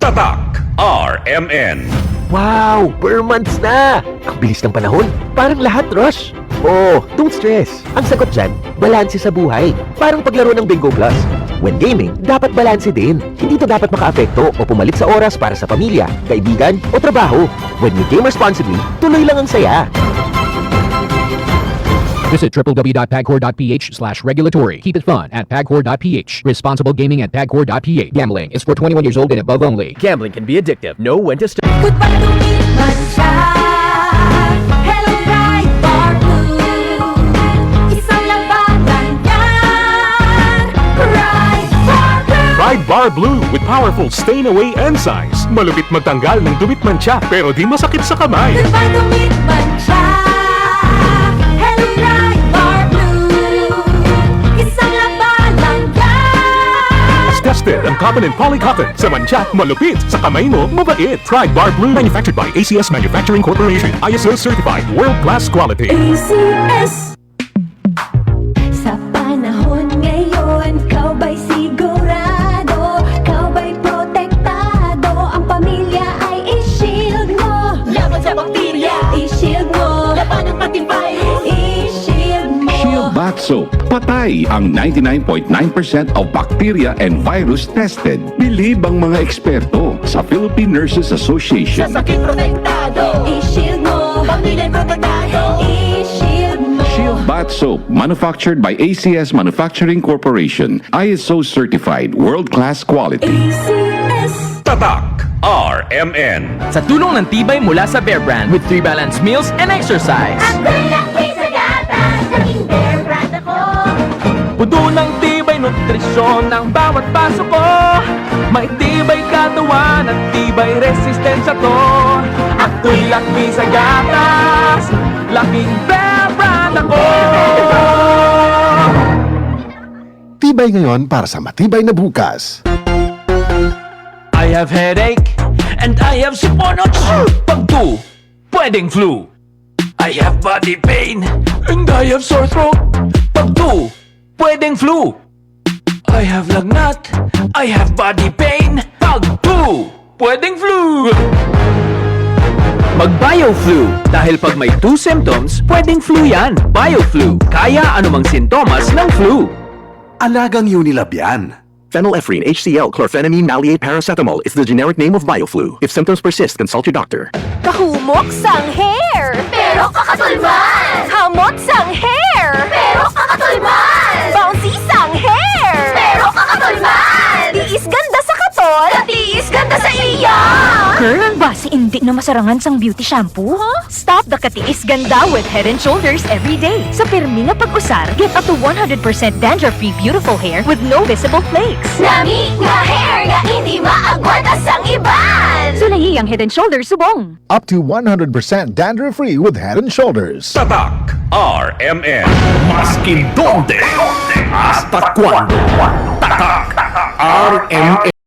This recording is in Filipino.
Tatak RMN. Wow! Per months na! Ang bilis ng panahon. Parang lahat rush. Oh, don't stress. Ang sagot dyan, balanse sa buhay. Parang paglaro ng Bingo Plus. When gaming, dapat balanse din. Hindi to dapat makaapekto o pumalit sa oras para sa pamilya, kaibigan o trabaho. When you game responsibly, tuloy lang ang saya. Visit www.pagcor.ph/regulatory. Keep it fun at pagcor.ph. Responsible gaming at pagcor.ph. Gambling is for 21 years old and above only. Gambling can be addictive. Know when to stop. Goodbye lumipat siya. Hello, Ride Bar Blue. Isang labanan yan. Ride Bar Blue. Ride Bar Blue with powerful stain-away enzymes. Malupit magtanggal ng dumit mancha pero di masakit sa kamay. Goodbye lumipat siya. Hello, Ride Bar Blue. Isang labanan yan. As tested ang cotton and polycotton. Sa mancha, malupit. Sa kamay mo, mabait. Ride Bar Blue. Manufactured by ACS Manufacturing Corporation. ISO certified. World-class quality. ACS. Sa panahon ngayon, kau ba'y sigurado? Kau ba'y protektado? Ang pamilya ay i-shield mo. Laban sa bakterya, i-shield mo. Laban ng pating virus, i-shield mo. Shield Bath Soap. Patay ang 99.9% of bacteria and virus tested. Bilib ang mga eksperto sa Philippine Nurses Sa Association. sakit protektado, i-shield mo. Pamilya protektado, i-shield mo. Shield Bath Soap, manufactured by ACS Manufacturing Corporation. ISO certified, world-class quality. ACS. Tatak RMN. Sa tulong ng tibay mula sa Bear Brand with 3 balanced meals and exercise. Ako'y laki sa gatas, naging Bear Brand ako. Pudo ng tibay nutrisyon ng bawat paso ko. May tibay katawan at tibay resistensya to. Ako'y laki sa gatas, laking Bear Brand ako. Tibay ngayon para sa matibay na bukas. I have headache and I have siponots. Pag 2, pwedeng flu. I have body pain and I have sore throat. Pag 2, pwedeng flu. I have lagnat, I have body pain. Pag 2, pwedeng flu. Mag-BioFlu. Dahil pag may 2 symptoms, pwedeng flu yan. BioFlu. Kaya anumang sintomas ng flu. Alagang Unilab yan. Phenylephrine, HCl, chlorphenamine, maleate, paracetamol is the generic name of BioFlu. If symptoms persist, consult your doctor. Kahumok sang hair, pero kakatulman. Hamot sang hair, pero kakatulman. Bouncy sang hair, pero kakatulman. Tiis ganda sa katol, tiis ganda sa iya. Girl, basi hindi na masarangan sang beauty shampoo, huh? Stop the katiis ganda with Head & Shoulders every day. Sa pirmi nga pag-usar, get up to 100% dandruff-free beautiful hair with no visible flakes. Nami nga hair nga hindi maagwanta sang iban. Sulayi ang Head & Shoulders subong. Up to 100% dandruff-free with Head & Shoulders. Tatak RMN. Maskin donde hasta cuando. Tatak RMN.